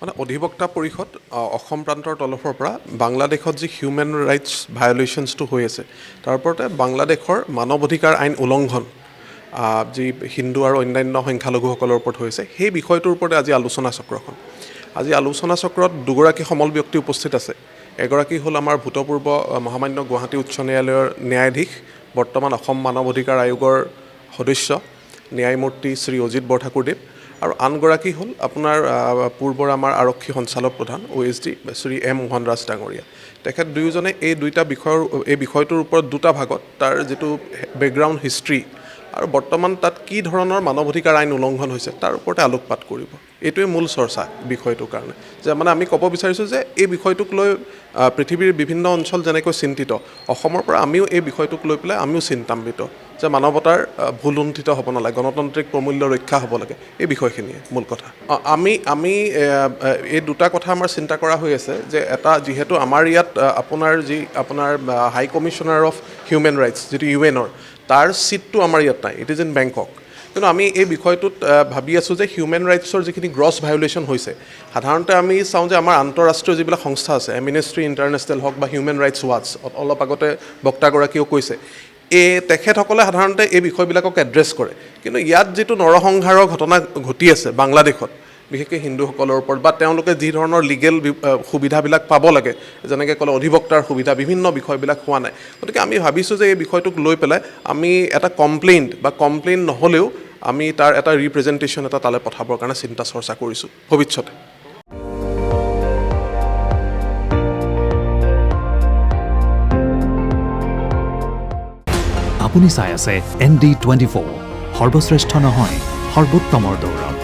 মানে অধিবক্তা পৰিষদ অসম প্ৰান্তৰ তৰফৰ পৰা বাংলাদেশত যি হিউমেন ৰাইটছ ভায়োলেশ্যনছটো হৈ আছে তাৰ ওপৰতে বাংলাদেশৰ মানৱ অধিকাৰ আইন উলংঘন যি হিন্দু আৰু অন্যান্য সংখ্যালঘুসকলৰ ওপৰত হৈছে সেই বিষয়টোৰ ওপৰতে আজি আলোচনা চক্ৰখন। আজি আলোচনা চক্ৰত দুগৰাকী সমল ব্যক্তি উপস্থিত আছে। এগৰাকী হ'ল আমাৰ ভূতপূৰ্ব মহামান্য গুৱাহাটী উচ্চ ন্যায়ালয়ৰ ন্যায়াধীশ, বৰ্তমান অসম মানৱ অধিকাৰ আয়োগৰ সদস্য ন্যায়মূৰ্তি শ্ৰী অজিত বৰঠাকুৰদেৱ, আৰু আনগৰাকী হ'ল আপোনাৰ পূৰ্বৰ আমাৰ আৰক্ষী সঞ্চালক প্ৰধান OSD শ্ৰী M মোহন ৰাজ ডাঙৰীয়া। তেখেত দুয়োজনে এই বিষয়টোৰ ওপৰত দুটা ভাগত তাৰ যিটো বেকগ্ৰাউণ্ড হিষ্ট্ৰী আৰু বৰ্তমান তাত কি ধৰণৰ মানৱ অধিকাৰ আইন উলংঘন হৈছে তাৰ ওপৰতে আলোকপাত কৰিব। এইটোৱে মূল চৰ্চা বিষয়টোৰ কাৰণে, যে মানে আমি ক'ব বিচাৰিছোঁ যে এই বিষয়টোক লৈ পৃথিৱীৰ বিভিন্ন অঞ্চল যেনেকৈ চিন্তিত, অসমৰ পৰা আমিও এই বিষয়টোক লৈ পেলাই আমিও চিন্তান্বিত যে মানৱতাৰ ভুল লুণ্ঠিত হ'ব নালাগে, গণতান্ত্ৰিক প্ৰমূল্য ৰক্ষা হ'ব লাগে, এই বিষয়খিনিয়ে মূল কথা। আমি এই দুটা কথা আমাৰ চিন্তা কৰা হৈ আছে যে এটা, যিহেতু আমাৰ ইয়াত আপোনাৰ হাই কমিশ্যনাৰ অফ হিউমেন ৰাইটছ যিটো UNৰ তাৰ ছিটটো আমাৰ ইয়াত নাই, ইট ইজ ইন বেংকক। কিন্তু আমি এই বিষয়টোত ভাবি আছোঁ যে হিউমেন ৰাইটছৰ যিখিনি গ্ৰছ ভায়োলেশ্যন হৈছে, সাধাৰণতে আমি চাওঁ যে আমাৰ আন্তঃৰাষ্ট্ৰীয় যিবিলাক সংস্থা আছে, এমনেষ্ট্ৰি ইণ্টাৰনেশ্যনেল হওক বা হিউমেন ৰাইটছ ৱাটছ, অলপ আগতে বক্তাগৰাকীয়েও কৈছে, তেখেতসকলে সাধাৰণতে এই বিষয়বিলাকক এড্ৰেছ কৰে। কিন্তু ইয়াত যিটো নৰসংহাৰৰ ঘটনা ঘটি আছে বাংলাদেশত, বিশেষকৈ হিন্দুসকলৰ ওপৰত, বা তেওঁলোকে যি ধৰণৰ লিগেল সুবিধাবিলাক পাব লাগে, যেনেকৈ ক'লে অধিবক্তাৰ সুবিধা, বিভিন্ন বিষয়বিলাক হোৱা নাই। গতিকে আমি ভাবিছোঁ যে এই বিষয়টোক লৈ পেলাই আমি এটা কমপ্লেইন নহ'লেও আমি তাৰ এটা ৰিপ্ৰেজেণ্টেশ্যন এটা তালৈ পঠাবৰ কাৰণে চিন্তা চৰ্চা কৰিছোঁ ভৱিষ্যতে। আপুনি চাই আছে ND24, সৰ্বশ্ৰেষ্ঠ নহয় সৰ্বোত্তমৰ দৌৰ।